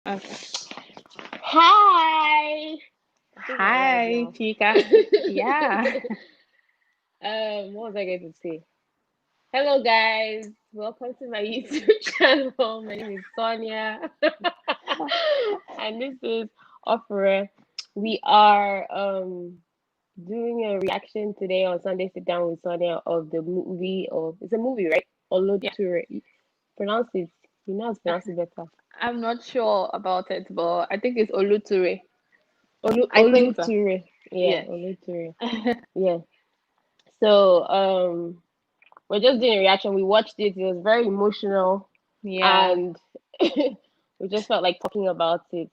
Okay. Hi. I think we're live Hi, now. Chica. Yeah. What was I going to say? Hello, guys. Welcome to my YouTube channel. My name is Sonia, and this is Offer. We are doing a reaction today on Sunday Sit Down with Sonia of the movie of it's a movie, right? Yeah. Olotore. Pronounce it. You know how to pronounce it better. I'm not sure about it, but I think it's Olotore. I think Oluta. Ture. Yeah, Yes. Olotore. Yeah. So we're just doing a reaction. We watched it. It was very emotional, Yeah. and we just felt like talking about it.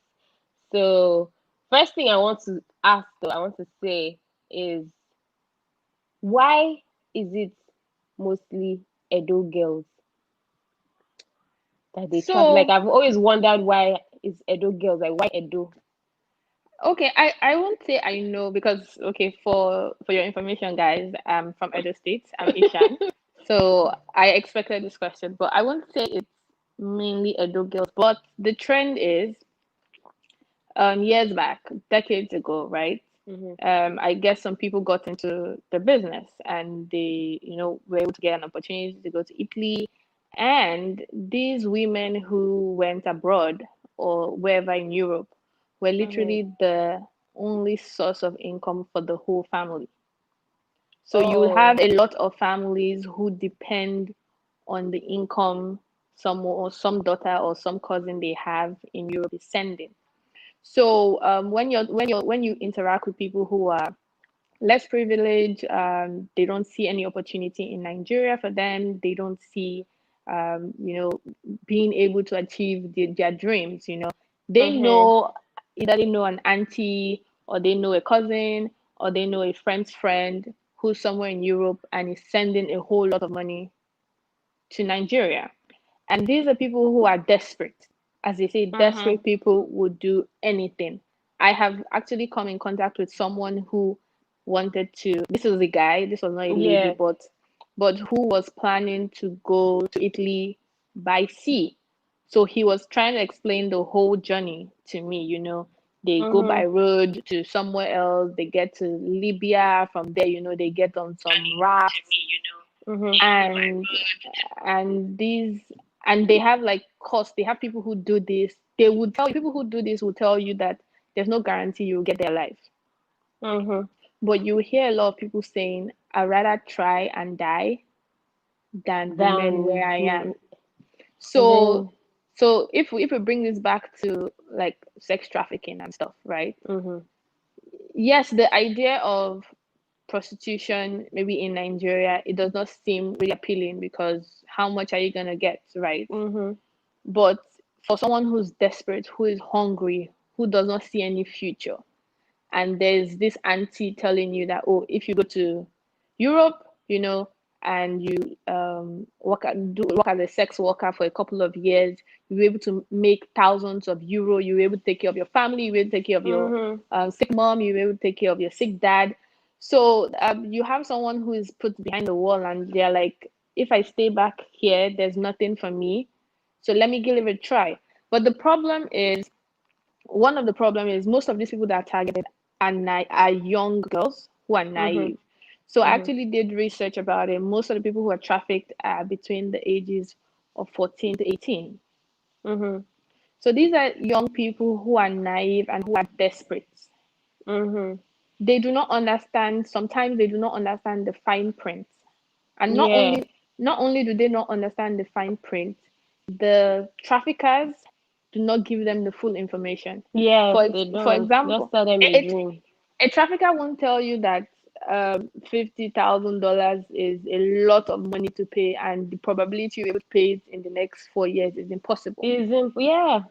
So first thing I want to ask, though, I want to say is why is it mostly Edo girls that they traffic? Like So, I've always wondered why is Edo girls like why Edo? okay, I won't say I know because okay, for your information, guys, I'm from Edo State. I'm Ishan. So I expected this question, but I won't say it's mainly Edo girls. But the trend is years back, decades ago, right? Hmm. I guess some people got into the business and they, were able to get an opportunity to go to Italy. And these women who went abroad or wherever in Europe were Hmm. literally the only source of income for the whole family. So you have Oh. a lot of families who depend on the income some or some daughter or some cousin they have in Europe is sending. So when you interact with people who are less privileged, they don't see any opportunity in Nigeria for them. They don't see, being able to achieve their dreams. They Hmm. know either they know an auntie or they know a cousin or they know a friend's friend who's somewhere in Europe and is sending a whole lot of money to Nigeria. And these are people who are desperate. As they say, Hmm. desperate people would do anything. I have actually come in contact with someone who wanted to, this is a guy, this was not a lady, Yeah. but who was planning to go to Italy by sea. So he was trying to explain the whole journey to me. They go by Hmm. road to somewhere else, they get to Libya, from there, they get on some rafts Hmm. and these and they have like costs. They have people who do this. They would tell you people who do this will tell you that there's no guarantee you'll get their life. Hmm. But you hear a lot of people saying, I'd rather try and die than remain Than where I am. and So then. if we bring this back to like sex trafficking and stuff, right? Hmm. Yes, the idea of prostitution maybe in Nigeria, it does not seem really appealing because how much are you gonna get, right? Hmm. But for someone who's desperate, who is hungry, who does not see any future, and there's this auntie telling you that, oh, if you go to Europe, and you work as a sex worker for a couple of years, you'll be able to make thousands of euro. You'll be able to take care of your family. You'll be able to take care of your Hmm. sick mom. You'll be able to take care of your sick dad. So you have someone who is put behind the wall, and they're like, if I stay back here, there's nothing for me. So let me give it a try. But the problem is, one of the problem is most of these people that are targeted are young girls who are Hmm. naive. So I Hmm. actually did research about it. Most of the people who are trafficked are between the ages of 14 to 18. Hmm. So these are young people who are naive and who are desperate. Hmm. They do not understand, sometimes they do not understand the fine print. And Yeah. not only do they not understand the fine print, the traffickers do not give them the full information. Yes, For they for don't. Just example, tell them a it dream. a trafficker won't tell you that $50,000 is a lot of money to pay, and the probability you're able to pay it in the next 4 years is impossible. Isn't yeah.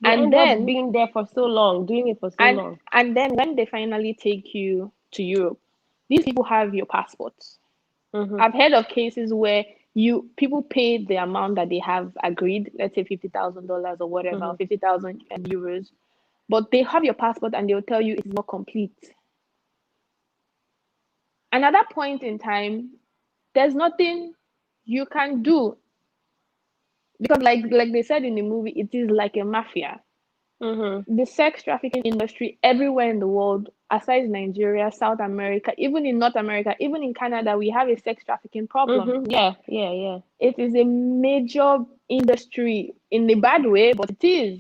They And end up then being there for so long, doing it for so and long. then when they finally take you to Europe, these people have your passports. Hmm. I've heard of cases where you people pay the amount that they have agreed, let's say $50,000 or whatever, Hmm. 50,000 euros, but they have your passport and they'll tell you it's not complete. And at that point in time, there's nothing you can do because, like they said in the movie, it is like a mafia. The sex trafficking industry everywhere in the world, aside Nigeria, South America, even in North America, even in Canada, we have a sex trafficking problem. Yeah, yeah, yeah. It is a major industry in a bad way, but it is.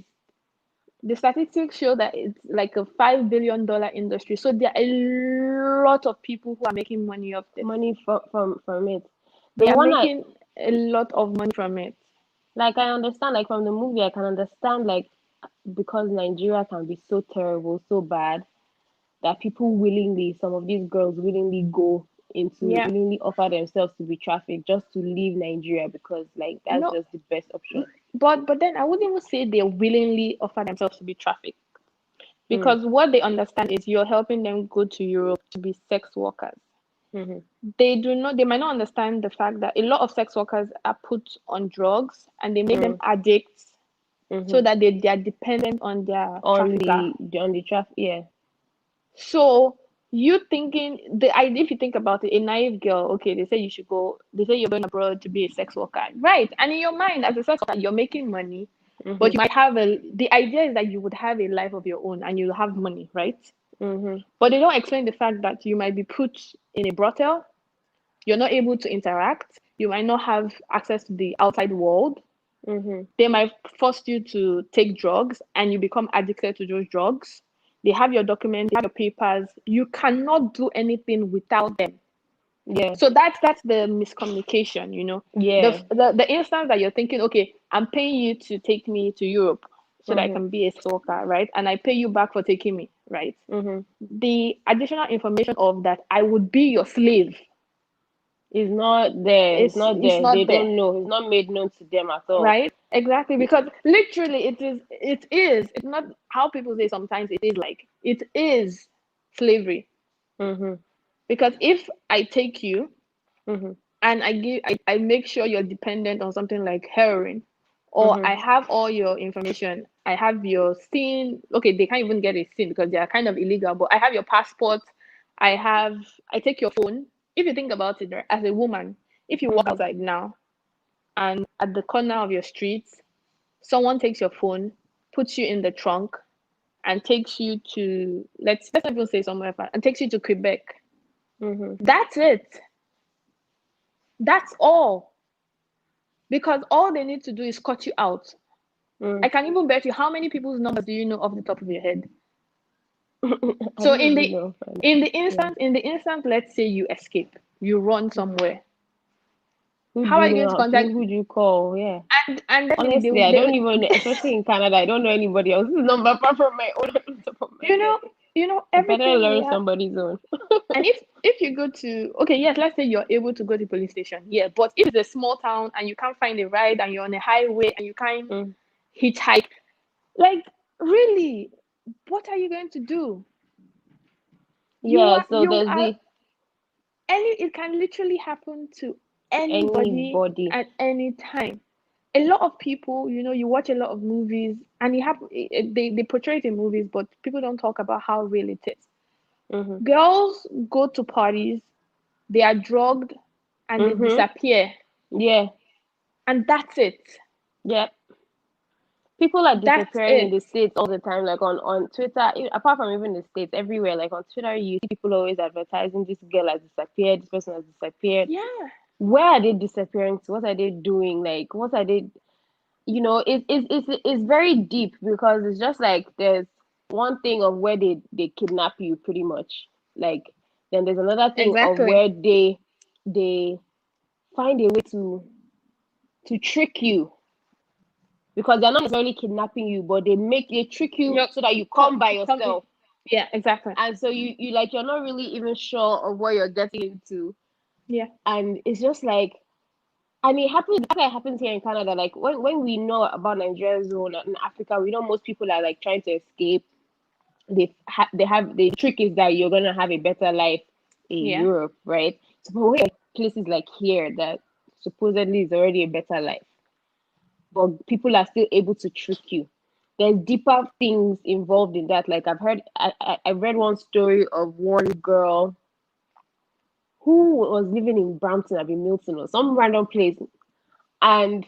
The statistics show that it's like a $5 billion industry. So there are a lot of people who are making money off this. Money from it. They The are one making a lot of money from it. like I understand, like from the movie, I can understand like because Nigeria can be so terrible, so bad that people willingly, some of these girls willingly go into Yeah. willingly offer themselves to be trafficked just to leave Nigeria because like that's No, just the best option. but then I wouldn't even say they willingly offer themselves to be trafficked, Mm. because what they understand is you're helping them go to Europe to be sex workers. Mm-hmm. They might not understand the fact that a lot of sex workers are put on drugs and they make them addicts, so Mm-hmm. that they are dependent on their trafficker. On the traffic, yeah. So you thinking the idea, if you think about it, a naive girl, okay, they say you should go, they say you're going abroad to be a sex worker, right? And in your mind, as a sex worker, you're making money, but you might have the idea is that you would have a life of your own and you'll have money, right? Mm-hmm. But they don't explain the fact that you might be put in a brothel, you're not able to interact, you might not have access to the outside world. Mm-hmm. They might force you to take drugs and you become addicted to those drugs. They have your documents, they have your papers. You cannot do anything without them. Yeah. So that's the miscommunication, you know. Yeah. The instance that you're thinking, okay, I'm paying you to take me to Europe so that I Mm-hmm. can be a stalker, right? And I pay you back for taking me, right? Mm-hmm. The additional information of that I would be your slave It's not there. It's not is there. They not there. don't know. It's not made known to them at all. Right? Exactly. Because literally it's not how people say sometimes it is, like it is slavery. Mm-hmm. Because if I take you Mm-hmm. and I make sure you're dependent on something like heroin, or Mm-hmm. I have all your information, I have your SIN, okay, they can't even get a SIN because they are kind of illegal, but I have your passport, I take your phone. If you think about it, right, as a woman, if you walk Mm-hmm. outside now and at the corner of your street someone takes your phone, puts you in the trunk, and takes you to let's not even say somewhere far, and takes you to Quebec. Mm-hmm. That's it. That's all. Because all they need to do is cut you out. I Mm. can even bet you how many people's numbers do you know off the top of your head. I So don't even know. Yeah. in the instant, let's say you escape, you run somewhere. Who do How are you you know going to how to? contact? Who do you call? Yeah. And definitely Honestly, I don't even, especially in Canada, I don't know anybody else's number apart from my own on the top of my you head. know you know I better everything we learn have. somebody's own. And if you go to, okay, yes, let's say you're able to go to police station, yeah, but if it's a small town and you can't find a ride and you're on a highway and you can't Mm. hitchhike, like really, what are you going to do? Yeah, so You there's are the any It can literally happen to anybody anybody. at any time. A lot of people, you know, you watch a lot of movies and they portray it in movies, but people don't talk about how real it is. Mm-hmm. Girls go to parties, they are drugged, and they Mm-hmm. disappear, Yeah. and that's it. Yeah. People are That's disappearing in it. the States all the time, like on Twitter, apart from even the States, everywhere. Like on Twitter, you see people always advertising this girl has disappeared, this person has disappeared. Yeah, Where are they disappearing to? What are they doing? Like, what are they? It's very deep because it's just like there's one thing of where they kidnap you pretty much. Like, then there's another thing of exactly. where they find a way to trick you because they're not necessarily kidnapping you, but they trick you You're so that you come by coming. yourself. Yeah, exactly. And so you like you're not really even sure of what you're getting into. Yeah, And it's just like and it happens that's why it happens here in Canada. Like when we know about Nigeria's zone in Africa, we know most people are like trying to escape. They have the trick is that you're gonna have a better life in yeah, Europe, right? So but when places like here that supposedly is already a better life, but people are still able to trick you. There's deeper things involved in that. Like I've read one story of one girl who was living in Brampton, I've been Milton or some random place, and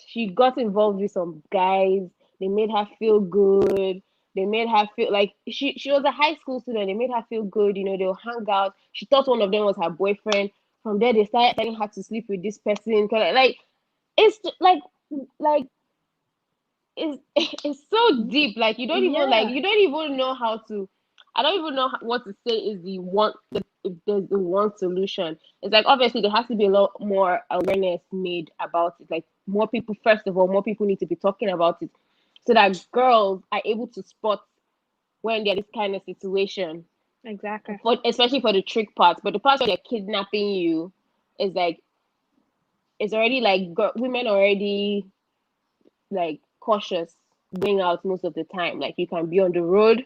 she got involved with some guys. They made her feel good. They made her feel like she was a high school student. They made her feel good. They'll hang out. She thought one of them was her boyfriend. From there, they started telling her to sleep with this person. Like it's like it's so deep. Like you don't even Yeah, know how to. I don't even know what to say is the one. If there's the one solution, it's like obviously there has to be a lot more awareness made about it. Like more people, first of all, more people need to be talking about it, so that girls are able to spot when they're this kind of situation. exactly. Especially for the trick parts, but the parts where they're kidnapping you is like it's already like women already like cautious going out most of the time. Like you can be on the road,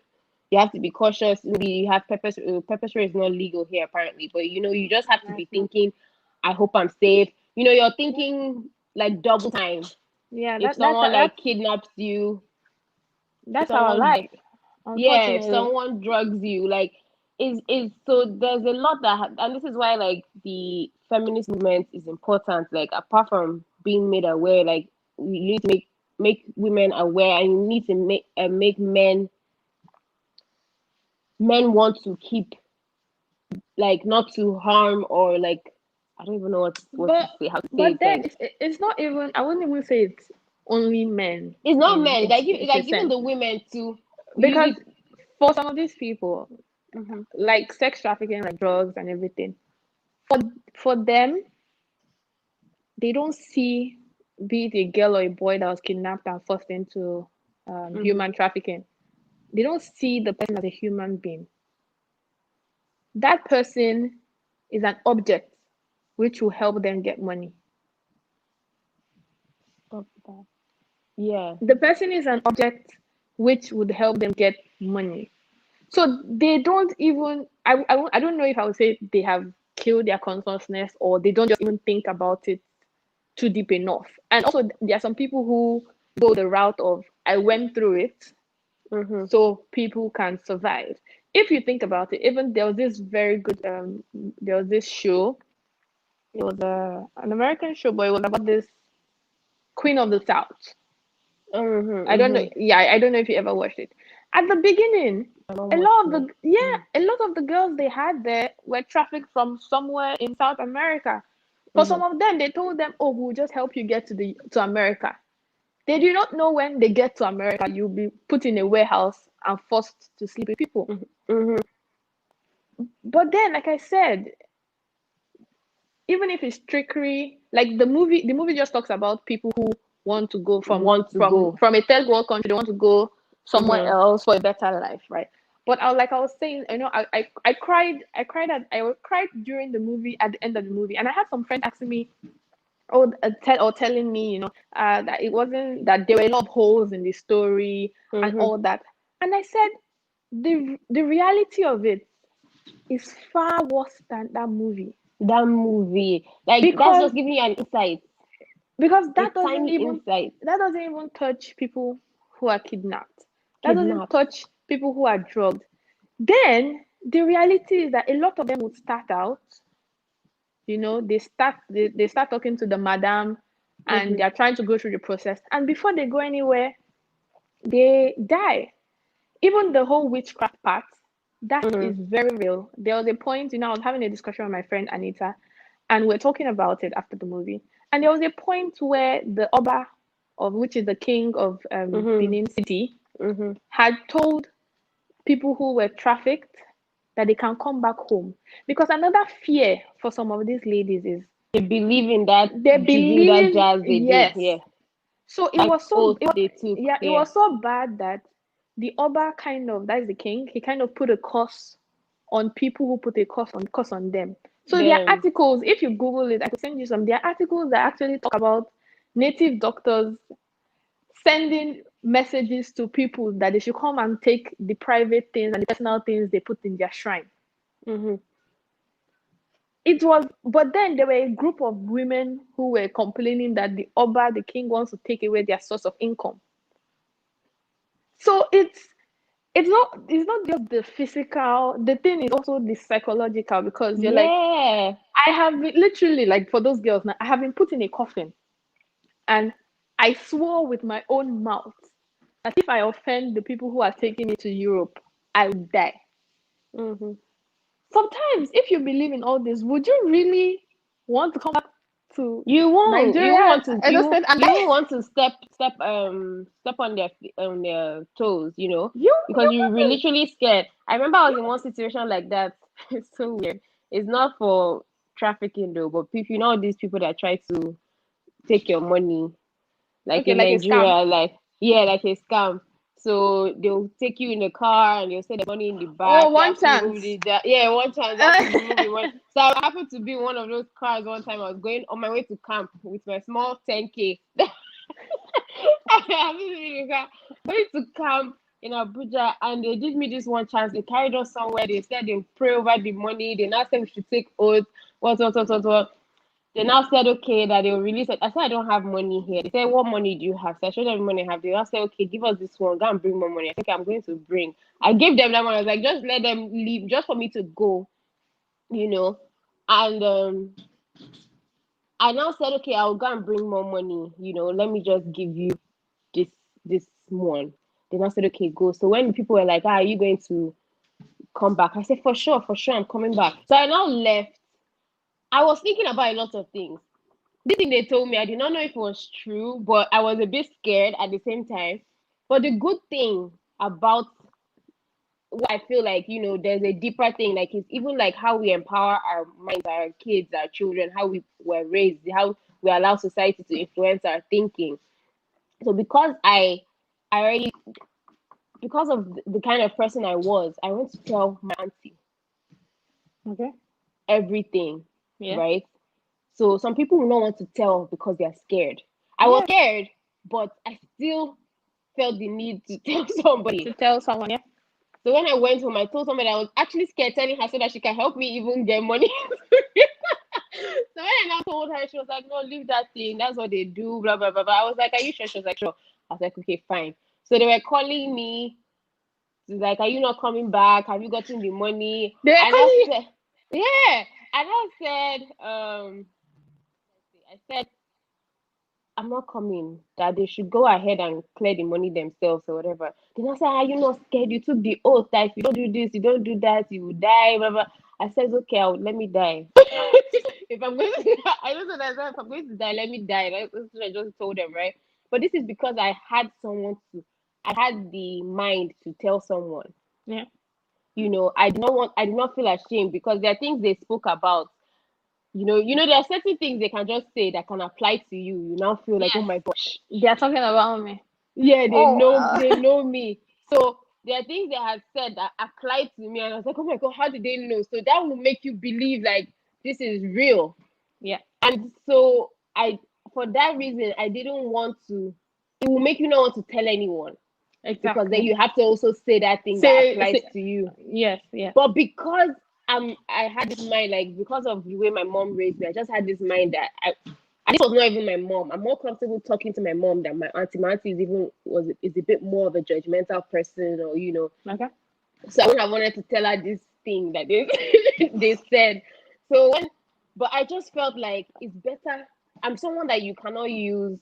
you have to be cautious. Maybe you have pepper spray is not legal here apparently, but you just have to be thinking, I hope I'm safe. You're thinking like double time. Yeah, If that's someone like kidnaps you, if that's our someone life, if unfortunately. someone drugs you, like is so there's a lot and this is why like the feminist movement is important. Like apart from being made aware, like we need to make women aware, and you need to make men want to keep, like not to harm, or like I don't even know what to But say, how to say but it. then Like it's not even. I wouldn't even say it's only men it's not men, like in a even sense, the women too. because You for some of these people, mm-hmm, like sex trafficking, like drugs and everything, for for them, they don't see, be it a girl or a boy that was kidnapped and forced into mm-hmm. human trafficking. They don't see the person as a human being. That person is an object which will help them get money. Stop that. Yeah. The person is an object which would help them get money. So they don't even, I don't know if I would say they have killed their consciousness, or they don't just even think about it too deep enough. And also, there are some people who go the route of, I went through it Mm-hmm. so people can survive. If you think about it, even there was this very good, there was this show, it was an American show, but it was about this Queen of the South. Mm-hmm, I don't know. mm-hmm. Yeah, I don't know if you ever watched it. At the beginning, I don't a watch lot of it. the a lot of the girls they had there were trafficked from somewhere in South America. For Mm-hmm. some of them, they told them, "Oh, we'll just help you get to America." They do not know when they get to America, you'll be put in a warehouse and forced to sleep with people. Mm-hmm. But then, like I said, even if it's trickery, like the movie just talks about people who want to go from Want to from go. from a third world country, they want to go somewhere Mm-hmm. else for a better life, right? But I was saying, I cried during the movie, at the end of the movie, and I had some friends asking me, telling me, that it wasn't, that there were a lot of holes in the story and Mm-hmm. all that, and I said the reality of it is far worse than that movie, That movie, like that's because just giving you an insight, because a that doesn't tiny even insight. that doesn't even touch people who are kidnapped. That doesn't Kidnapped. touch people who are drugged. Then the reality is that a lot of them would start out, they start talking to the madam, and Mm-hmm. they're trying to go through the process, and before they go anywhere, they die. Even the whole witchcraft part, that is Mm-hmm. very real. There was a point, I was having a discussion with my friend Anita, and we're talking about it after the movie. And there was a point where the Oba, of which is the king of Mm-hmm. Benin City, Mm-hmm. had told people who were trafficked that they can come back home. Because another fear for some of these ladies is They believe in that they juju, that believe, jazz they do. yes. Yeah. So it That was so oath it was, they took. yeah, it Yeah. was so bad that the Oba kind of, that is the king, he kind of put a curse on people who put a curse on them. So there are Them. articles, if you Google it, I could send you some. There are articles that actually talk about native doctors sending messages to people that they should come and take the private things and the personal things they put in their shrine. Mm-hmm. It was, but then there were a group of women who were complaining that the Oba, the king, wants to take away their source of income. So it's not just the physical, the thing is also the psychological, because you're like, Yeah. I have been, literally, like, for those girls now, I have been put in a coffin, and I swore with my own mouth that if I offend the people who are taking me to Europe, I would die. Mm-hmm. Sometimes, if you believe in all this, would you really want to come back to You won't Nigeria, want to Edo State, and you die? won't want to step on their toes, because You you were wouldn't. literally scared. I remember I was in one situation like that. It's so weird. It's not for trafficking though, but people, all these people that try to take your money, like Okay, in like a scam. Nigeria, like, yeah, like a scam. So they'll take you in the car and they'll say the money in the Oh, back. They one have to remove chance. the yeah, one time they have to remove the money. So I happened to be in one of those cars one time. I was going on my way to camp with my small 10K. I happened to be in the car going to camp in Abuja, and they did me this one chance. They carried us somewhere. They said they pray over the money. They now said we should take oath. What. They now said, okay, that they'll release it. I said, I don't have money here. They said, what money do you have? So I showed them the money I have. They now said, okay, give us this one. Go and bring more money. I think I'm going to bring. I gave them that one. I was like, just let them leave, just for me to go, you know. And I now said, okay, I'll go and bring more money. Let me just give you this this one. They now said, okay, go. So when people were like, are you going to come back? I said, for sure, I'm coming back. So I now left. I was thinking about a lot of things. This thing they told me, I did not know if it was true, but I was a bit scared at the same time. But the good thing about what I feel like, there's a deeper thing, like it's even like how we empower our minds, our kids, our children, how we were raised, how we allow society to influence our thinking. So I already, because of the kind of person I was, I went to tell my auntie Okay. everything, Yeah. right? So some people will not want to tell because they're scared. I was Yeah. scared, but I still felt the need to tell somebody. To tell someone, yeah. So when I went home, I told somebody I was actually scared, telling her so that she can help me even get money. So when I now told her, she was like, no, leave that thing. That's what they do, blah, blah, blah, blah. I was like, are you sure? She was like, sure. I was like, okay, fine. So they were calling me. She's like, are you not coming back? Have you gotten the money? They were And calling I you. said, yeah. And I said, I'm not coming, that they should go ahead and clear the money themselves or whatever. Then I said, are you not scared? You took the oath that if you don't do this, you don't do that, you will die, blah, blah. I said, okay, let me die. If I'm going to, I just said, if I'm going to die, let me die. That's what I just told them, right? But this is because I had the mind to tell someone. Yeah. I did not feel ashamed because there are things they spoke about. There are certain things they can just say that can apply to you. You now feel like, oh Yes. my gosh, They are talking about me. yeah, Oh, they know me. So there are things they had said that applied to me, and I was like, oh my god, how did they know? So that will make you believe like this is real. yeah. And so for that reason, I didn't want to. It will make you not want to tell anyone because then Exactly. you have to also say that thing that applies Say, to you. yes, yes. But because I had this mind, like because of the way my mom raised me, I just had this mind that and this was not even my mom. I'm more comfortable talking to my mom than my auntie. My auntie is a bit more of a judgmental person, or Okay. So I would have wanted to tell her this thing that they they said. So but I just felt like it's better. I'm someone that you cannot use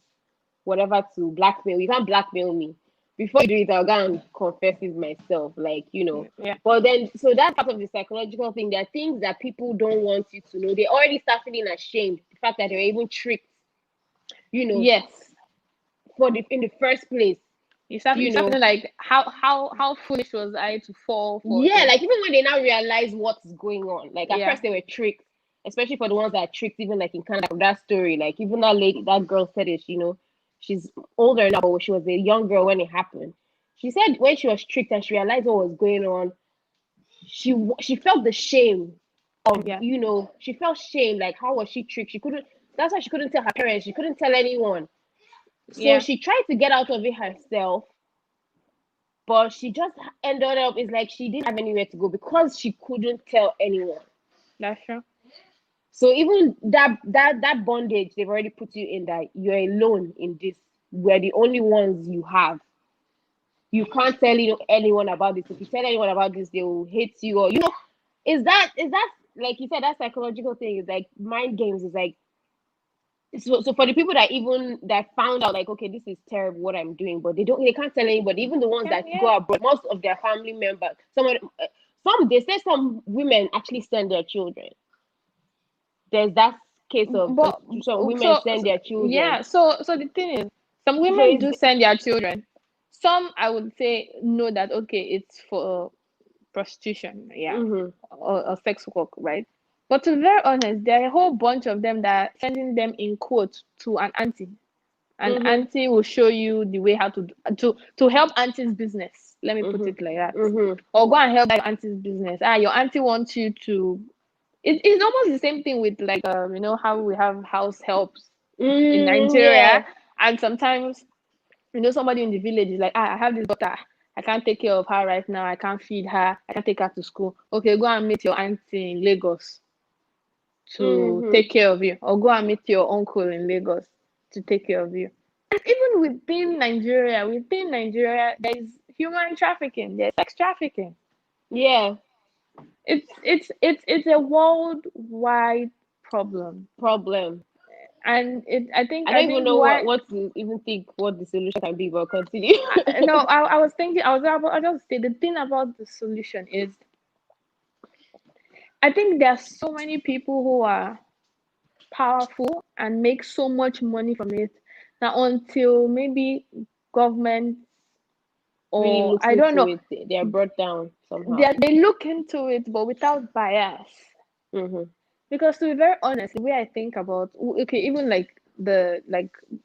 whatever to blackmail. You can't blackmail me. Before you do it, I'll go and confess it myself. Yeah. But then, so that's part of the psychological thing. There are things that people don't want you to know. They already start feeling ashamed. The fact that they're even tricked, you know, Yes. in the first place, You start feeling like how foolish was I to fall for Yeah, a like even when they now realize what's going on. Like at yeah. first they were tricked, especially for the ones that are tricked, even like in Canada, that story. Like even that lady, that girl said it, she's older now, but she was a young girl when it happened. She said when she was tricked and she realized what was going on, she felt the shame of, Yeah. she felt shame. Like how was she tricked? She couldn't That's why she couldn't tell her parents, she couldn't tell anyone. So Yeah. she tried to get out of it herself, but she just ended up, it's like she didn't have anywhere to go because she couldn't tell anyone. That's true. So even that bondage they've already put you in, that you're alone in this, we're the only ones you have. You can't tell anyone about this. If you tell anyone about this, they will hate you, or is that like you said, that psychological thing is like mind games. Is like So for the people that found out, like, okay, this is terrible what I'm doing, but they can't tell anybody, even the ones that Yeah. go abroad, most of their family members, some they say some women actually send their children. There's that case of But some women so, send their children. yeah, so the thing is, some So women it's do send their children. Some, I would say, know that okay, it's for prostitution, yeah, mm-hmm, or sex work, right? But to be very honest, there are a whole bunch of them that are sending them in quotes to an auntie. An mm-hmm, auntie will show you the way how to help auntie's business. Let me put mm-hmm, it like that. mm-hmm. Or go and help that auntie's business. Ah, your auntie wants you to. It's almost the same thing with like you know how we have house helps in Yeah. Nigeria, and sometimes you know somebody in the village is like, ah, I have this daughter, I can't take care of her right now, I can't feed her, I can't take her to school. Okay, go and meet your auntie in Lagos to Mm-hmm. take care of you, or go and meet your uncle in Lagos to take care of you. And even within Nigeria, there is human trafficking, there's sex trafficking. Yeah. It's a worldwide problem, Problem. and I think I I don't even think know why. what to even think what the solution can be, but continue. No, I was thinking, I just say the thing about the solution is I think there are so many people who are powerful and make so much money from it that until maybe government Really or looks I don't into know, it. They are brought down somehow. they look into it but without bias. Mm-hmm. Because to be very honest, the way I think about okay, even like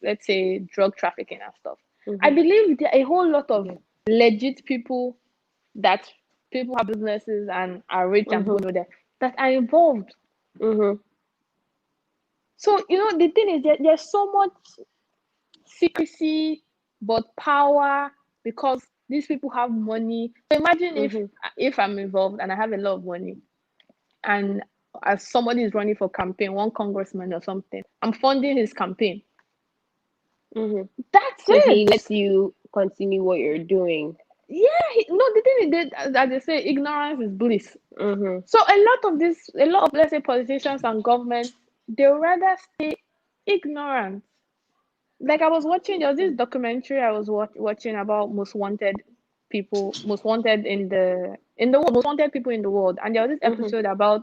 let's say drug trafficking and stuff, I Mm-hmm. believe there are a whole lot of Yeah. legit people that people have businesses and are rich and people Mm-hmm. know that are involved. Mm-hmm. So you know the thing is that there's so much secrecy but power because these people have money. So imagine Mm-hmm. if I'm involved and I have a lot of money and as somebody is running for campaign, one congressman or something, I'm funding his campaign. Mm-hmm. That's So he it. lets you continue what you're doing. Yeah, no, the thing is that, as they say, ignorance is bliss. Mm-hmm. So a lot of let's say politicians and governments, they rather stay ignorant. Like I was watching, there was this documentary I was watching about most wanted in the world, most wanted people in the world, and there was this Mm-hmm. episode about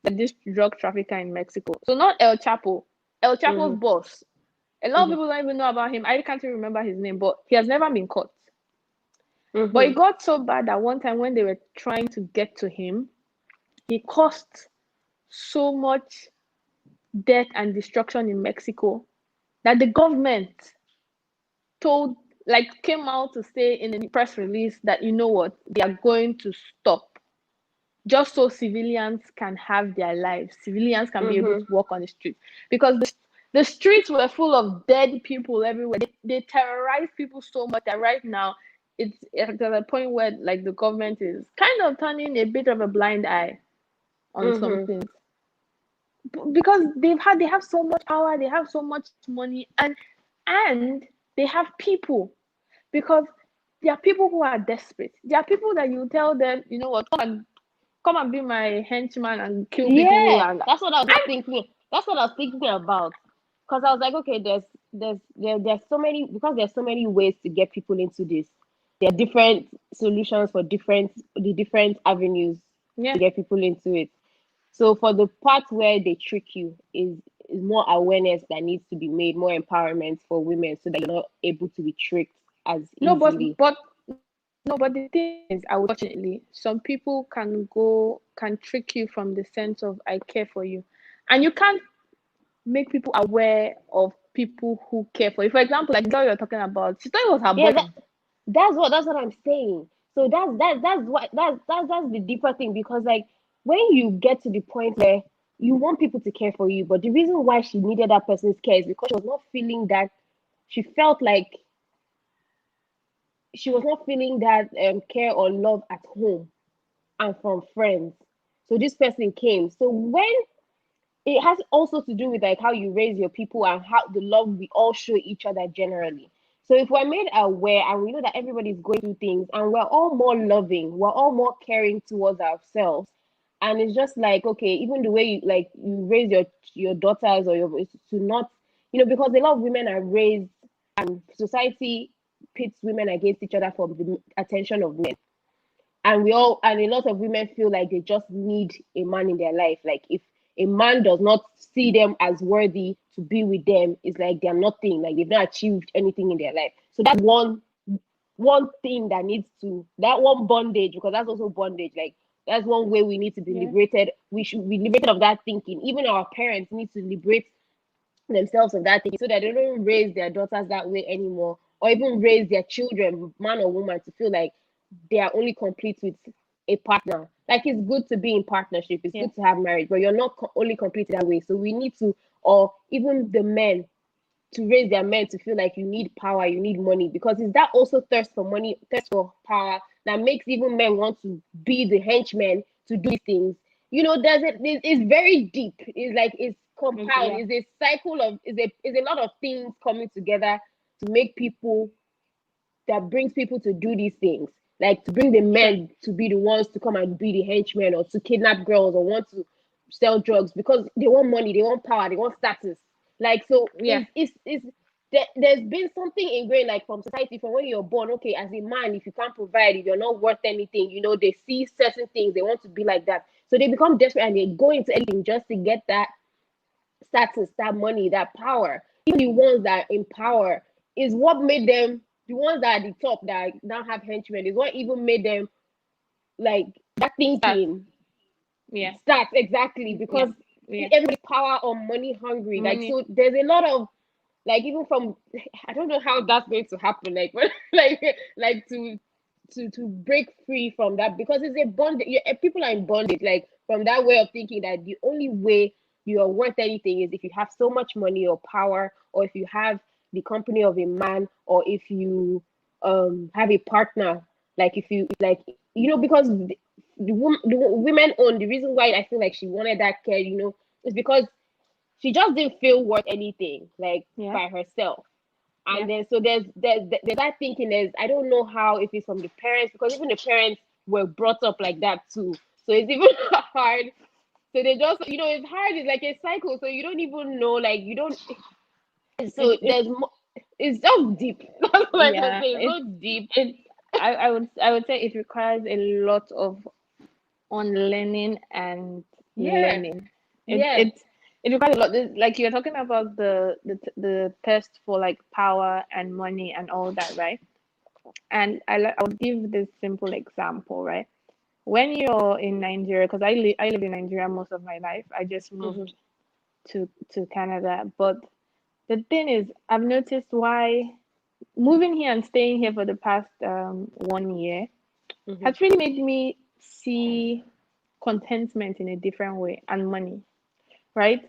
this drug trafficker in Mexico. So not El Chapo, El Mm-hmm. Chapo's boss. A lot of Mm-hmm. people don't even know about him. I can't even remember his name, but he has never been caught. But Mm-hmm. it got so bad that one time when they were trying to get to him, he caused so much death and destruction in Mexico that the government told came out to say in a press release that you know what, they are going to stop just so civilians can have their lives, civilians can be able Mm-hmm. to walk on the street because the streets were full of dead people everywhere. They terrorize people so much that right now it's at a point where like the government is kind of turning a bit of a blind eye on some Mm-hmm. things because they have so much power, they have so much money, and they have people because there are people who are desperate. There are people that you tell them, you know what, come and be my henchman and kill people Yeah, and that's what I was just thinking. That's what I was thinking about. Because I was like, okay, there's so many, because there's so many ways to get people into this. There are different solutions for the different avenues yeah. to get people into it. So for the part where they trick you is more awareness that needs to be made, more empowerment for women so that you're not able to be tricked as No, easily. no, but the thing is, unfortunately, some people can trick you from the sense of I care for you, and you can't make people aware of people who care for you. For example, like the girl you're talking about, she thought it was her Yeah, boyfriend. that's what I'm saying. So that's what that's the deeper thing, because like when you get to the point where you want people to care for you, but the reason why she needed that person's care is because she was not feeling that, she felt like she was not feeling that care or love at home and from friends. So this person came. So when it has also to do with like how you raise your people and how the love we all show each other generally. So if we're made aware and we know that everybody's going through things and we're all more loving, we're all more caring towards ourselves. And it's just like, okay, even the way you raise your daughters or your to not because a lot of women are raised and society pits women against each other for the attention of men. And a lot of women feel like they just need a man in their life. Like if a man does not see them as worthy to be with them, it's like they're nothing, like they've not achieved anything in their life. So that's one thing that one bondage, because that's also bondage. Like that's one way we need to be liberated. We should be liberated of that thinking. Even our parents need to liberate themselves of that thinking, so that they don't raise their daughters that way anymore, or even raise their children, man or woman, to feel like they are only complete with a partner. Like it's good to be in partnership, it's good to have marriage, but you're not only complete that way. So we need to, or even the men, to raise their men to feel like you need power, you need money, because it's that also thirst for money, thirst for power, that makes even men want to be the henchmen to do things. It's very deep. It's like it's compound. It's a cycle of is a lot of things coming together to make people, that brings people to do these things, like to bring the men to be the ones to come and be the henchmen, or to kidnap girls, or want to sell drugs because they want money, they want power, they want status. Like, so there's been something ingrained, like from society, from when you're born. Okay, as a man, if you can't provide, if you're not worth anything, they see certain things, they want to be like that. So they become desperate and they go into anything just to get that status, that money, that power. Even the ones that are in power is what made them, the ones that are at the top that now have henchmen, is what even made them like that thinking. Start exactly, because everybody's power or money hungry. Like, so there's a lot of, like, even from, I don't know how that's going to happen, like like to break free from that, because it's a bondage. People are in bondage, like, from that way of thinking that the only way you are worth anything is if you have so much money or power, or if you have the company of a man, or if you have a partner. Like, if you, like, because the women own, the reason why I feel like she wanted that care, is because she just didn't feel worth anything, like, by herself. And then, so there's that thinking. I don't know how, if it's from the parents, because even the parents were brought up like that too. So it's even hard. So they just, it's hard. It's like a cycle. So you don't even know, like, you don't. So it's just deep. That's what I can say. It's so deep. I would say it requires a lot of unlearning and learning. It requires a lot. Like, you're talking about the test for, like, power and money and all that, right? And I would give this simple example, right? When you're in Nigeria, because I live in Nigeria most of my life. I just moved to Canada, but the thing is, I've noticed why moving here and staying here for the past 1 year has really made me see contentment in a different way, and money, right?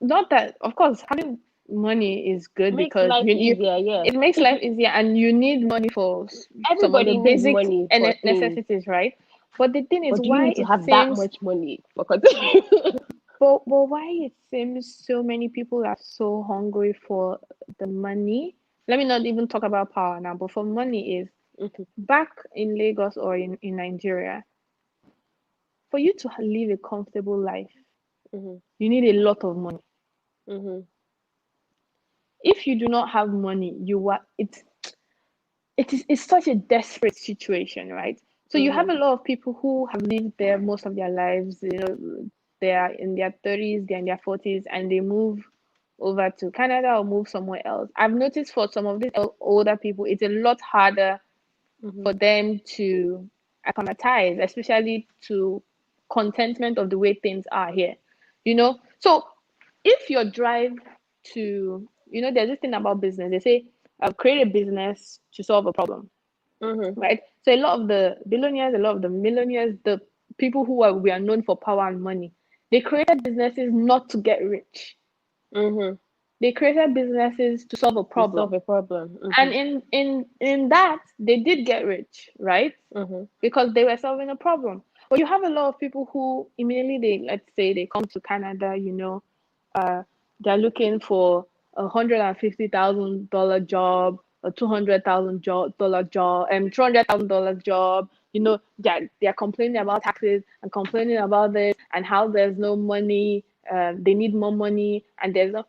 Not that, of course, having money is good, because it makes life easier, and you need money for some of the Everybody needs basic money for things. necessities, right? But the thing is, But do you why need to it have that seems much money for but why it seems so many people are so hungry for the money. Let me not even talk about power now, but for money is, back in Lagos or in Nigeria, for you to live a comfortable life, you need a lot of money. If you do not have money, it's such a desperate situation, right? So you have a lot of people who have lived there most of their lives. They are in their 30s, they're in their 40s, and they move over to Canada or move somewhere else. I've noticed for some of these older people, it's a lot harder for them to acclimatize, especially to contentment of the way things are here. So if your drive to, there's this thing about business. They say, create a business to solve a problem, right? So a lot of the billionaires, a lot of the millionaires, the people we are known for power and money, they created businesses not to get rich. They created businesses to solve a problem. And in that, they did get rich, right? Because they were solving a problem. But you have a lot of people who immediately, let's say they come to Canada, they're looking for $150,000 job, a $200,000 job, $200,000 job. They're complaining about taxes and complaining about this and how there's no money. They need more money, and there's no.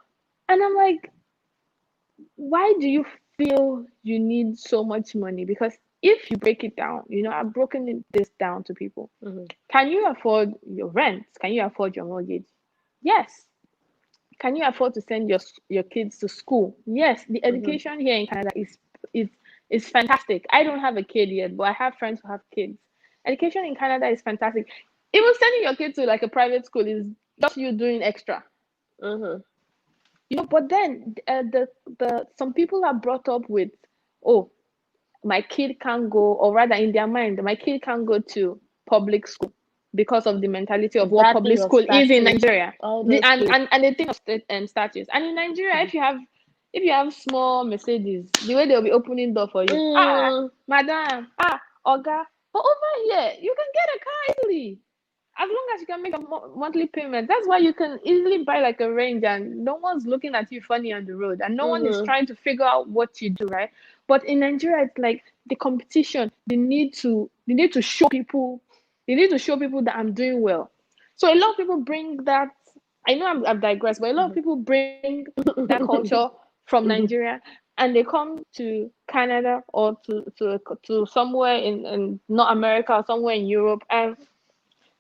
And I'm like, why do you feel you need so much money? Because if you break it down, I've this down to people. Mm-hmm. Can you afford your rent? Can you afford your mortgage? Yes. Can you afford to send your kids to school? Yes. The Mm-hmm. education here in Canada is is fantastic. I don't have a kid yet, but I have friends who have kids. Education in Canada is fantastic. Even sending your kid to like a private school is just you doing extra. Mm-hmm. But then the some people are brought up with, oh, my kid can't go, or rather in their mind, my kid can't go to public school because of the mentality of what That public thing of school is in status, Nigeria. all The, those things. and the thing of state and status. And in Nigeria, Mm-hmm. if you have small Mercedes, the way they'll be opening door for you. Mm, Madam, Oga. But over here, you can get a car easily. As long as you can make a monthly payment, that's why you can easily buy like a range, and no one's looking at you funny on the road, and no one is mm-hmm. trying to figure out what you do, right? But in Nigeria, it's like the competition. They need to show people. They need to show people that I'm doing well. So a lot of people bring that. I know I've digressed, but a lot of people bring that culture from Mm-hmm. Nigeria, and they come to Canada or to somewhere in North America or somewhere in Europe, and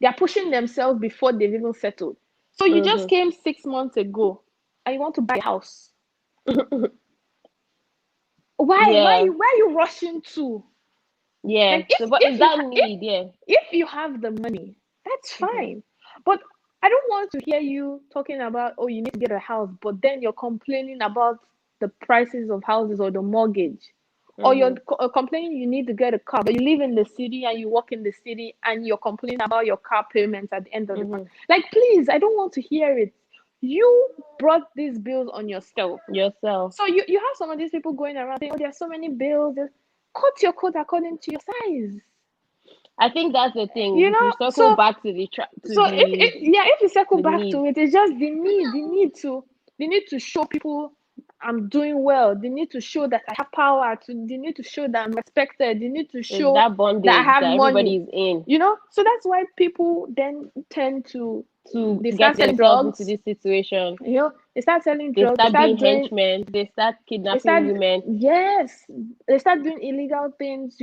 they are pushing themselves before they've even settled. So you just Mm-hmm. came 6 months ago and you want to buy a house. Why? Yeah, Why are you rushing to? yeah. Like So, but is that need? Yeah. if you have the money, that's Mm-hmm. fine. But I don't want to hear you talking about, oh, you need to get a house, but then you're complaining about the prices of houses or the mortgage. Or you're Mm-hmm. complaining you need to get a car, but you live in the city and you work in the city and you're complaining about your car payments at the end of the month. Mm-hmm. Like, please, I don't want to hear it. You brought these bills on yourself. Yourself. So you have some of these people going around saying, oh, there are so many bills. Cut your coat according to your size. I think that's the thing. You If we know, circle so back to to so if you circle the back need. to it, it's just they need to show people I'm doing well. They need to show that I have power. They need to show that I'm respected. They need to It's show that that I bondage have that money. everybody's in So that's why people then tend to to they get start selling themselves into drugs. this situation. They start selling They drugs. They start start being doing henchmen. They start they start kidnapping women. yes, they start doing illegal things.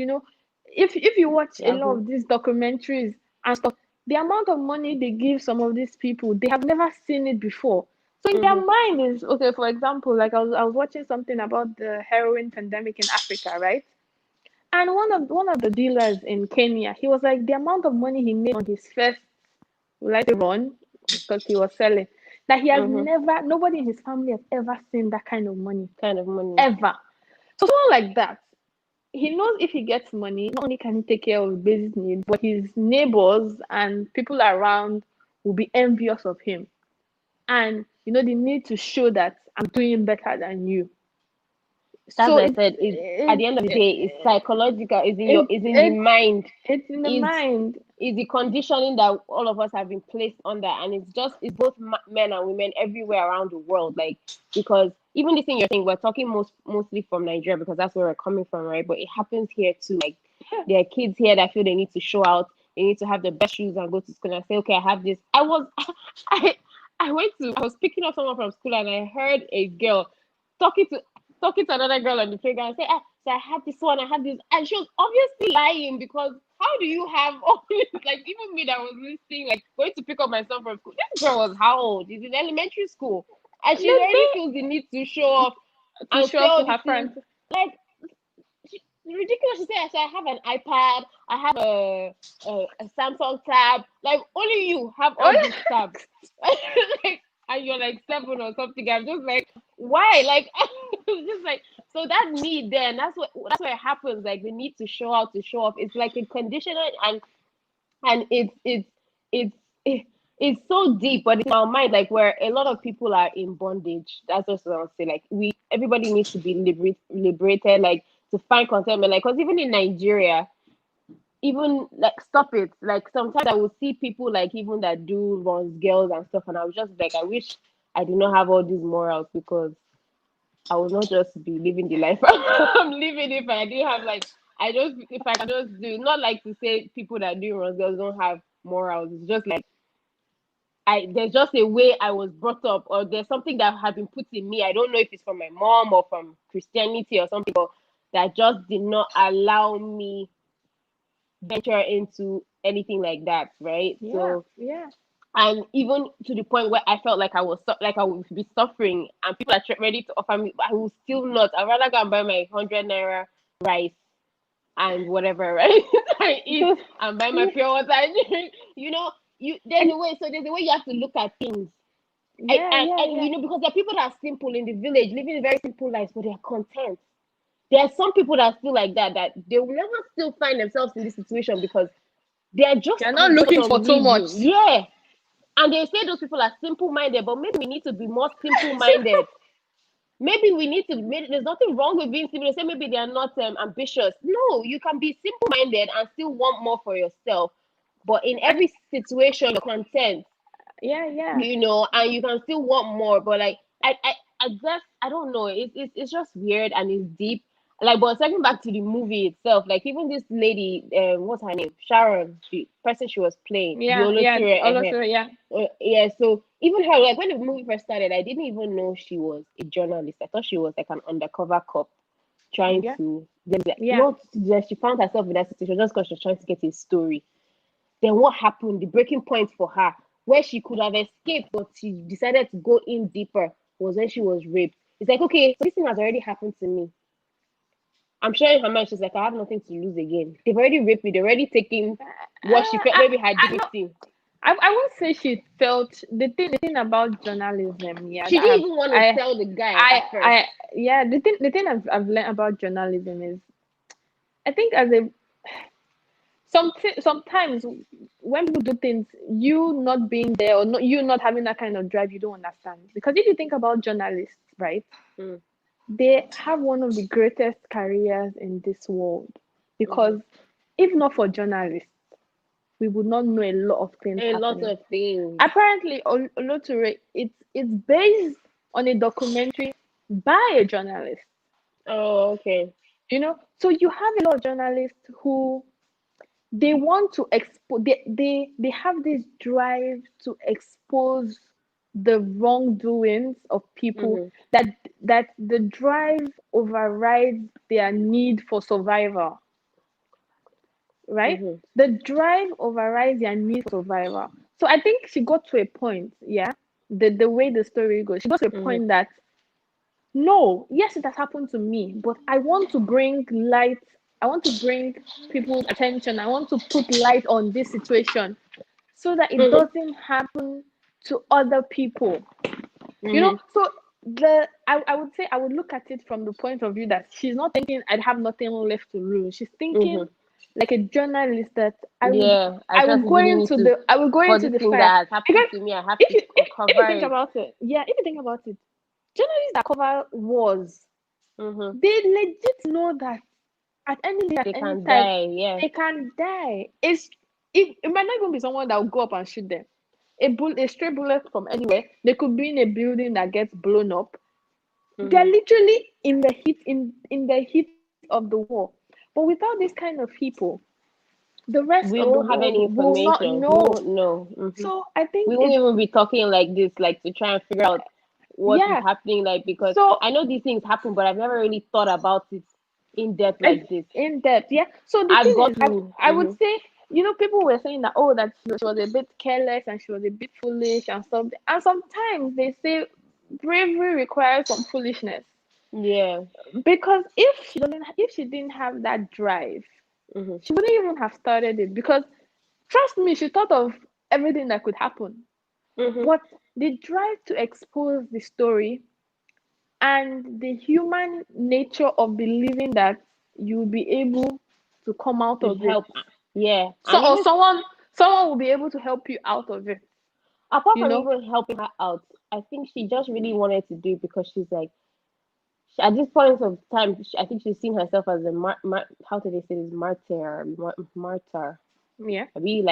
If you watch a lot Yahoo. of these documentaries and stuff, the amount of money they give some of these people, they have never seen it before. So in their Mm-hmm. mind is okay. For example, like I was watching something about the heroin pandemic in Africa, right? And one of the dealers in Kenya, he was like the amount of money he made on his first, like, run, because he was selling, that he has Mm-hmm. never, nobody in his family has ever seen that kind of money, Kind of money. ever. So someone like that, he knows if he gets money, not only can he take care of his basic needs, but his neighbors and people around will be envious of him. And they need to show that I'm doing better than you. That's So what I said. Is at the end of the day, it's psychological. It's in the it's mind. it's in the Is mind. is the conditioning that all of us have been placed under, and it's both men and women everywhere around the world. Like, because even this thing you're saying, we're talking mostly from Nigeria because that's where we're coming from, right? But it happens here too. Like, Yeah. there are kids here that feel they need to show out, they need to have the best shoes and go to school and say, okay, I have this. I I was picking up someone from school and I heard a girl talking to talking to another girl on the playground and say, so I had this one, I had this, and she was obviously lying because how do you have all this? Like, even me that was listening, like going to pick up my son from school, this girl was how old? She's in elementary school, and she already Maybe feels the need to show off to and show say off all to these her things. friends. Like, ridiculous. She said, so I have an iPad, I have a Samsung tab. Like, only you have all these tabs. Like, and you're like 7 or something. I'm just like, why? Like, just like, so that need then that's what happens. Like, the need to show out, to show off. It's like a conditioner, and it's it, it's so deep, but it's in our mind, like where a lot of people are in bondage. That's just what I would say. Like, everybody needs to be liberated, like to find contentment. Like, because even in Nigeria, even like stop it. Like, sometimes I will see people like even that do runs girls and stuff, and I was just like, I wish I did not have all these morals because I would not just be living the life I'm living if I didn't have like if I can just do not like to say people that do runs girls don't have morals. It's just like there's just a way I was brought up, or there's something that had been put in me. I don't know if it's from my mom or from Christianity or something, but that just did not allow me venture into anything like that, right? So and even to the point where I felt like I would be suffering, and people are ready to offer me, I will still not. I'd rather go and buy my 100 naira rice and whatever, right? I eat and buy my pure water and drink. There's a way. So there's a way you have to look at things. And because there are people that are simple in the village, living very simple lives, but they are content. There are some people that are still like that they will never still find themselves in this situation because they're not looking for too much. Yeah. And they say those people are simple-minded, but maybe we need to be more simple-minded. Maybe there's nothing wrong with being simple. They say maybe they are not ambitious. No, you can be simple-minded and still want more for yourself. But in every situation, you're content. Yeah. And you can still want more. But like, I guess, I don't know. It's just weird and it's deep. Like, but circling back to the movie itself, like even this lady, what's her name? Sharon, the person she was playing. Olotore. So even her, like when the movie first started, I didn't even know she was a journalist. I thought she was like an undercover cop trying to. Not that she found herself in that situation just because she was trying to get a story. Then what happened? The breaking point for her, where she could have escaped, but she decided to go in deeper, was when she was raped. It's like, okay, so this thing has already happened to me. I'm sure in her mind she's like, I have nothing to lose again. They've already raped me. They're already taking what she felt, maybe her dignity. I won't say she felt the thing about journalism. Yeah, she didn't even want to tell the guy at first. The thing I've learned about journalism is, I think sometimes when people do things, you not being there or not, you not having that kind of drive, you don't understand. Because if you think about journalists, right, they have one of the greatest careers in this world. Because if not for journalists, we would not know a lot of things. Lot of things. Apparently, Olotore, it's based on a documentary by a journalist. Oh, okay. So you have a lot of journalists who they want to expose. They have this drive to expose the wrongdoings of people. That the drive overrides their need for survival. Right? The drive overrides their need for survival. So I think she got to a point, the way the story goes, she got to a point that, no, yes, it has happened to me, but I want to bring light. I want to bring people's attention. I want to put light on this situation so that it doesn't happen to other people. So I would say I would look at it from the point of view that she's not thinking I'd have nothing left to lose. She's thinking like a journalist that I will go into the fight. Because if you think about it, journalists that cover wars, they legit know that at any day, at any time, they can die. It might not even be someone that will go up and shoot them. A stray bullet from anywhere. They could be in a building that gets blown up. They're literally in the heat of the war. But without this kind of people, the rest we of the won't have any world will not information. know. We won't know. So I think we won't even be talking like this, like to try and figure out what is happening. Like, because I know these things happen, but I've never really thought about it in depth like this. In depth, yeah. So the thing is, I would say, people were saying that that she was a bit careless and she was a bit foolish and something. And sometimes they say bravery requires some foolishness. Yeah. Because if she didn't have that drive, she wouldn't even have started it. Because trust me, she thought of everything that could happen. But the drive to expose the story and the human nature of believing that you'll be able to come out of help. Yeah. Or someone will be able to help you out of it. Apart from even helping her out, I think she just really wanted to do it because she's like, at this point of time, I think she's seen herself as a how do they say this, martyr. Yeah. I mean,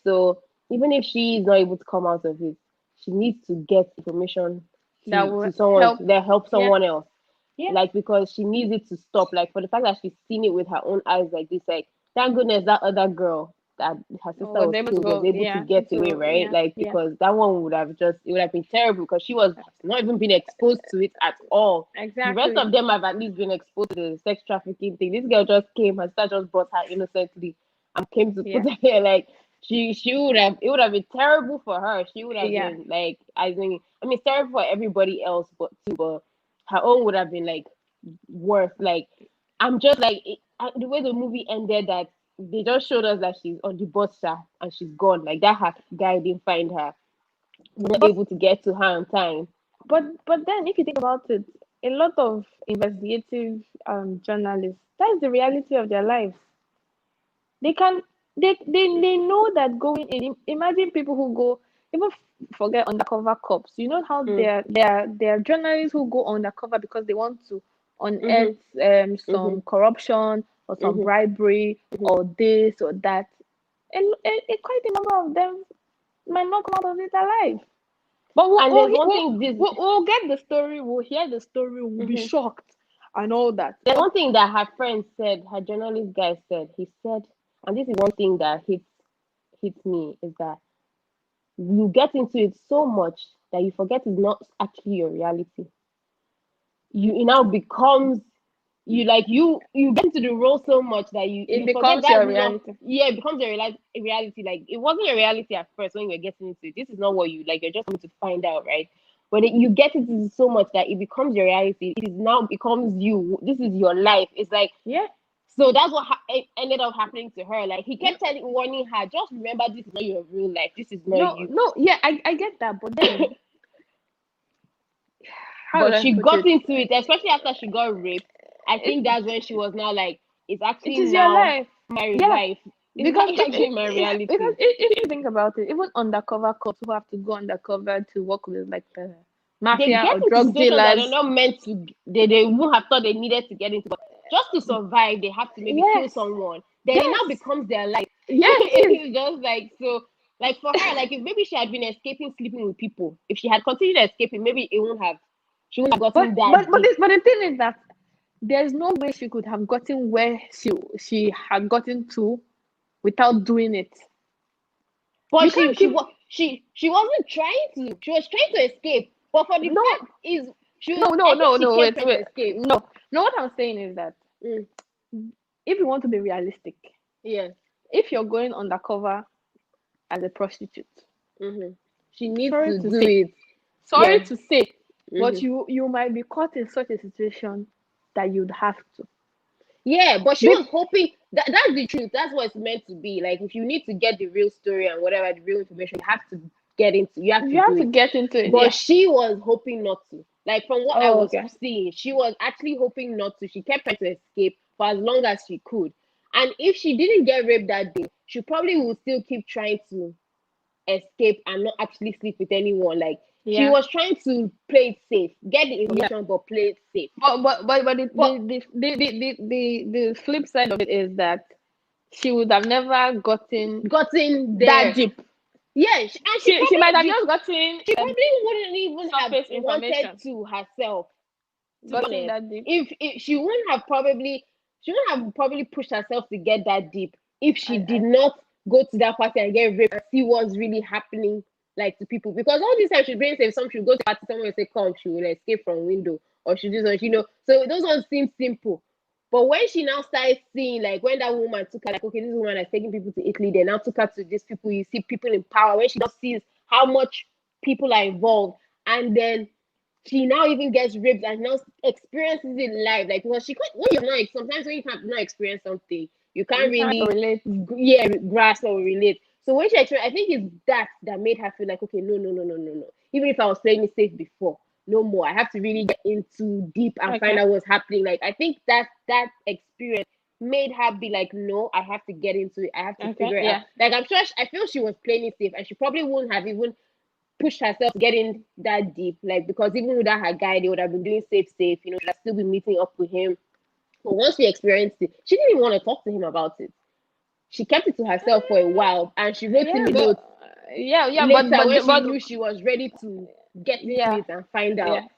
so even if she is not able to come out of it, she needs to get information to someone that help someone else. Yeah. Like, because she needs it to stop. Like, for the fact that she's seen it with her own eyes like this, like, thank goodness that other girl that her sister was was able to killed was go, able to get away, right? Like, because that one would have just, it would have been terrible because she was not even been exposed to it at all. The rest exactly. of them have at least been exposed to the sex trafficking thing. This girl just came, her sister just brought her innocently and came to put her here. Like, she would have, it would have been terrible for her. She would have been like, I mean, it's terrible for everybody else, but her own would have been like worse. Like, I'm just like the way the movie ended, that they just showed us that she's on the bus and she's gone. Like, that her guy didn't find her, not able to get to her on time. But then if you think about it, a lot of investigative journalists, that's the reality of their lives. They can they know that going in. Imagine people who go, even forget undercover cops. You know how there are journalists who go undercover because they want to unearth some corruption or some bribery or this or that. And quite a number of them might not come out of it alive. But we'll get the story, we'll hear the story, we'll be shocked and all that. There's one thing that her friend said, her journalist guy said, he said, and this is one thing that hits me, is that you get into it so much that you forget it's not actually your reality. It now becomes you get into the role so much that you becomes your reality. It becomes your reality. Like, it wasn't your reality at first when you were getting into it. This is not what you like. You're just going to find out, right? But you get into it so much that it becomes your reality. It is now becomes you. This is your life. It's like, so that's what ended up happening to her. Like, he kept warning her, just remember, this is not your real life. This is not you. No, I get that, but then but she got into it, especially after she got raped. I think that's when she was now like, it's actually it is now your life. My life. Because actually my reality. Because if you think about it, even undercover cops who have to go undercover to work with like the mafia or drug dealers, that they're not meant to. They wouldn't have thought they needed to get into, but just to survive, they have to maybe kill someone. Then it now becomes their life. It's just like, so. Like, for her, like, if maybe she had been escaping, sleeping with people, if she had continued escaping, maybe she wouldn't have gotten that. But the thing is that there's no way she could have gotten where she had gotten to without doing it. But she wasn't trying to. She was trying to escape. But for the fact is, she was wait. No, what I'm saying is that if you want to be realistic, if you're going undercover as a prostitute, she needs to do it. Sorry to say, but you might be caught in such a situation that you'd have to. Yeah, but she was hoping that's the truth. That's what it's meant to be. Like, if you need to get the real story and whatever, the real information, you have to get into. You have to get into it. But she was hoping not to. Like, from what I was seeing, she was actually hoping not to. She kept trying to escape for as long as she could. And if she didn't get raped that day, she probably would still keep trying to escape and not actually sleep with anyone. Like, she was trying to play it safe, get the information, but play it safe. But the flip side of it is that she would have never gotten that deep. Yeah, and she might have just gotten. She probably wouldn't even have wanted to herself. Gotten that deep. If she wouldn't have probably pushed herself to get that deep if she did not go to that party and get raped and see what's really happening, like, to people. Because all this time she's being safe, some should go to party, someone will say, come, she will escape from window, or she do something, So those ones seem simple. But when she now started seeing, like, when that woman took her, like, okay, this woman is taking people to Italy, they now took her to these people, you see people in power, when she now sees how much people are involved, and then she now even gets raped and now experiences it live. Like, because sometimes when you can't not experience something, you can't really grasp or relate. So when she experienced, I think it's that made her feel like, okay, no. Even if I was playing it safe before, no more. I have to really get into deep and find out what's happening. Like, I think that experience made her be like, no, I have to get into it. I have to figure it out. Like, I feel she was playing it safe, and she probably wouldn't have even pushed herself to get in that deep. Like, because even without her guy, they would have been doing safe. She'd have still been meeting up with him. But once she experienced it, she didn't even want to talk to him about it. She kept it to herself for a while, and she wrote him a note. But when she knew she was ready to get into it and find out.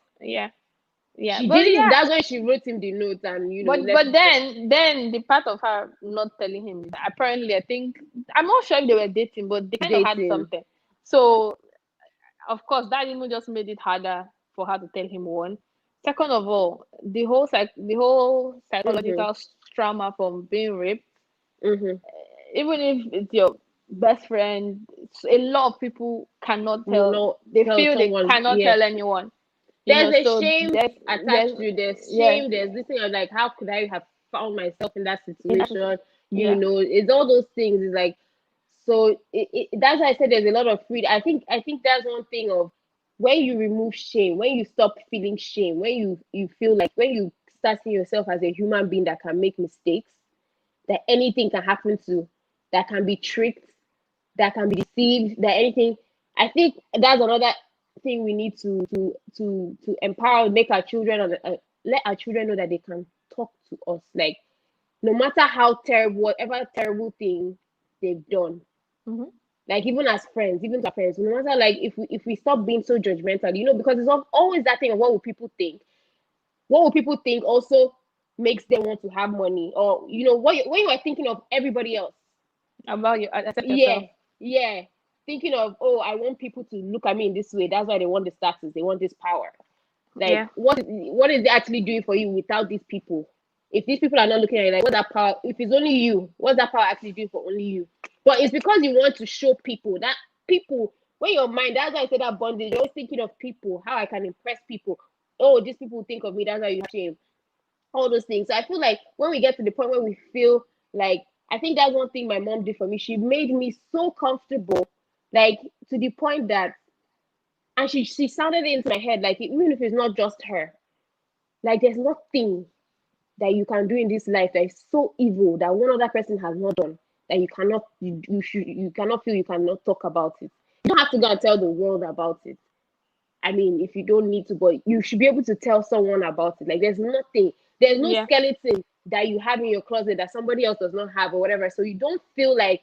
Yeah, She but didn't. yeah, That's why she wrote him the note and but left it there. then the part of her not telling him is that apparently I think I'm not sure if they were dating, but they kind of had Dating. something. So of course that even just made it harder for her to tell him one. Second of all, the whole Mhm. psychological trauma from being raped, Mhm. even if it's your best friend, a lot of people cannot Will tell. not They tell feel they someone. cannot Yeah. tell anyone. There's a So shame there's attached to it. There's yeah, shame. There's this thing of like, how could I have found myself in that in that situation? yeah, It's all those things. It's like, so that's why I said there's a lot of freedom. I think that's one thing of when you remove shame, when you stop feeling shame, when you feel like when you start seeing yourself as a human being that can make mistakes, that anything can happen to, that can be tricked, that can be deceived, that anything. I think that's another thing we need to empower, make our children, let our children know that they can talk to us. Like no matter how terrible, whatever terrible thing they've done, hmm like even as friends, even to our friends, no matter like if we stop being so judgmental, because it's always that thing of what will people think. What will people think also makes them want to have money, or when you are thinking of everybody else. about you accept Yeah, yourself. yeah. Thinking of, oh, I want people to look at me in this way. That's why they want the status. They want this power. Like, Yeah, what is it actually doing for you without these people? If these people are not looking at you, like, what's that power? If it's only you, what's that power actually doing for only you? But it's because you want to show people that people, when your mind, that's why I said that bondage, you're always thinking of people, how I can impress people. Oh, these people think of me, that's why you have shame, all those things. So I feel like when we get to the point where we feel like, I think that's one thing my mom did for me. She made me so comfortable, like to the point that, and she sounded it into my head, like even if it's not just her, like there's nothing that you can do in this life that is so evil that one other person has not done, that you cannot feel, you cannot talk about it. You don't have to go and tell the world about it. I mean, if you don't need to, but you should be able to tell someone about it. Like there's no yeah, skeleton that you have in your closet that somebody else does not have or whatever. So you don't feel like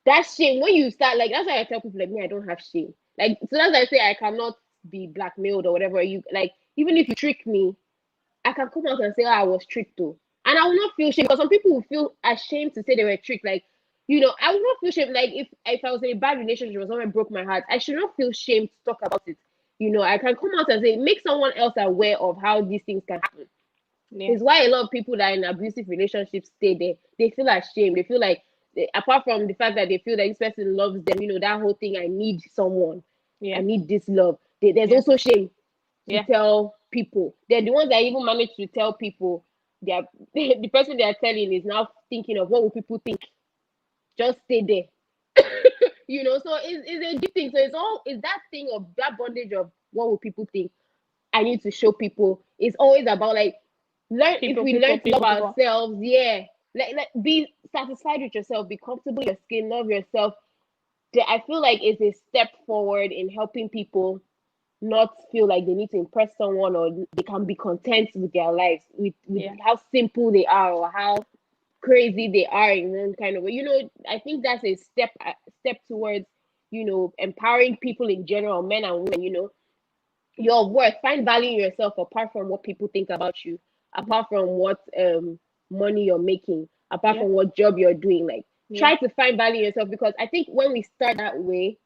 that shame when you start. Like that's why I tell people like me, I don't have shame. Like so that's why I say I cannot be blackmailed or whatever. You like even if you trick me, I can come out and say, oh, I was tricked too. And I will not feel shame because some people will feel ashamed to say they were tricked. Like, I will not feel shame. Like if I was in a bad relationship or someone broke my heart, I should not feel shame to talk about it. I can come out and say, make someone else aware of how these things can happen. yeah, It's why a lot of people that are in abusive relationships stay there. They feel ashamed. They feel like, apart from the fact that they feel that this person loves them, that whole thing, I need someone. I yeah, need this love. There's yeah, also shame to yeah. tell people. They're the ones that even manage to tell people. They are the person they are telling is now thinking of what will people think. Just stay there. So it's a deep thing. So it's that thing of that bondage of what will people think. I need to show people. It's always about like if People, we people, learn to love people, people. ourselves, yeah. Like be satisfied with yourself, be comfortable in your skin, love yourself. I feel like it's a step forward in helping people not feel like they need to impress someone, or they can be content with their lives, with Yeah, how simple they are or how crazy they are in one kind of way. I think that's a step towards empowering people in general, men and women. Your worth, find value in yourself apart from what people think about you, apart from what money you're making, apart yeah, from what job you're doing. Like yeah. try to find value in yourself, because I think when we start that way,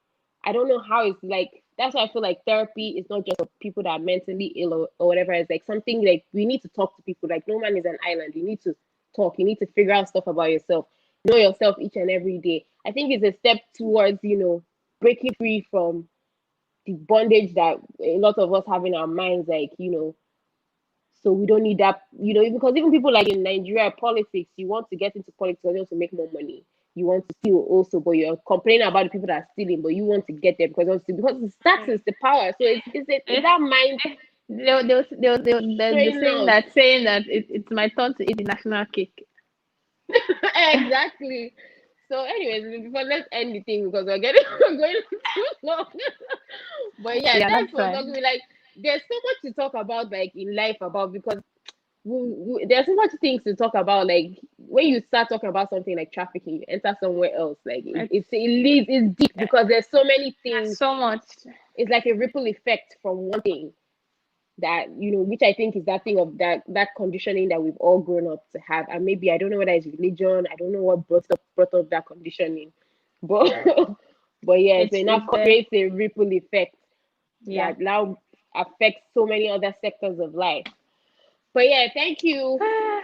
I don't know how it's like. That's why I feel like therapy is not just for people that are mentally ill, or whatever. It's like something like we need to talk to people. Like no man is an island. You need to talk. You need to figure out stuff about yourself. Know yourself each and every day. I think it's a step towards breaking free from the bondage that a lot of us have in our minds. Like so we don't need that. Because even people like in Nigeria politics, you want to get into politics because you want to make more money. You want to steal also, but you're complaining about the people that are stealing, but you want to get there because the status, the power. So it's Eh, that mind there's the straining out. saying that it's my turn to eat the national cake. Exactly. So, anyways, before let's end the thing because we're going too long. But yeah, Yeah, thanks that's for fine. talking. Like, there's so much to talk about, like in life, about because there's so much things to talk about. Like when you start talking about something like trafficking, you enter somewhere else. Like It's it's deep because there's so many things. so much. It's like a ripple effect from one thing. that, which I think is that thing of that conditioning that we've all grown up to have. And maybe I don't know whether it's religion, I don't know what brought up that conditioning, but but yeah, so it now It's there. creates a ripple effect Yeah. that now affects so many other sectors of life. But yeah, thank you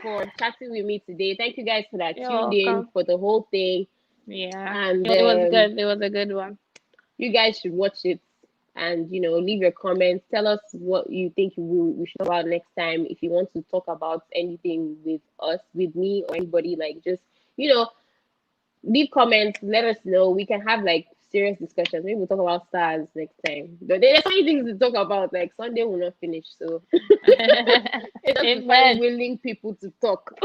for chatting with me today. Thank you guys for that You're tuned in welcome. for the whole thing. Yeah. And It was good. It was a good one. you guys should watch it and leave your comments. Tell us what you think we should talk about next time. If you want to talk about anything with us, with me, or anybody, like, just you know leave comments, let us know. We can have like serious discussions. Maybe we'll talk about stars next time. But there's so many things to talk about. Like Sunday will not finish, so it's just to find Amen. willing people to talk.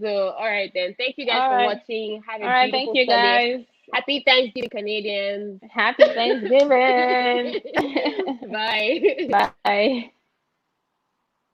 So all right then. Thank you guys All for right. watching. Have All a right. Thank beautiful you Sunday. guys. Happy Thanksgiving, Canadians. Happy Thanksgiving. Bye. Bye.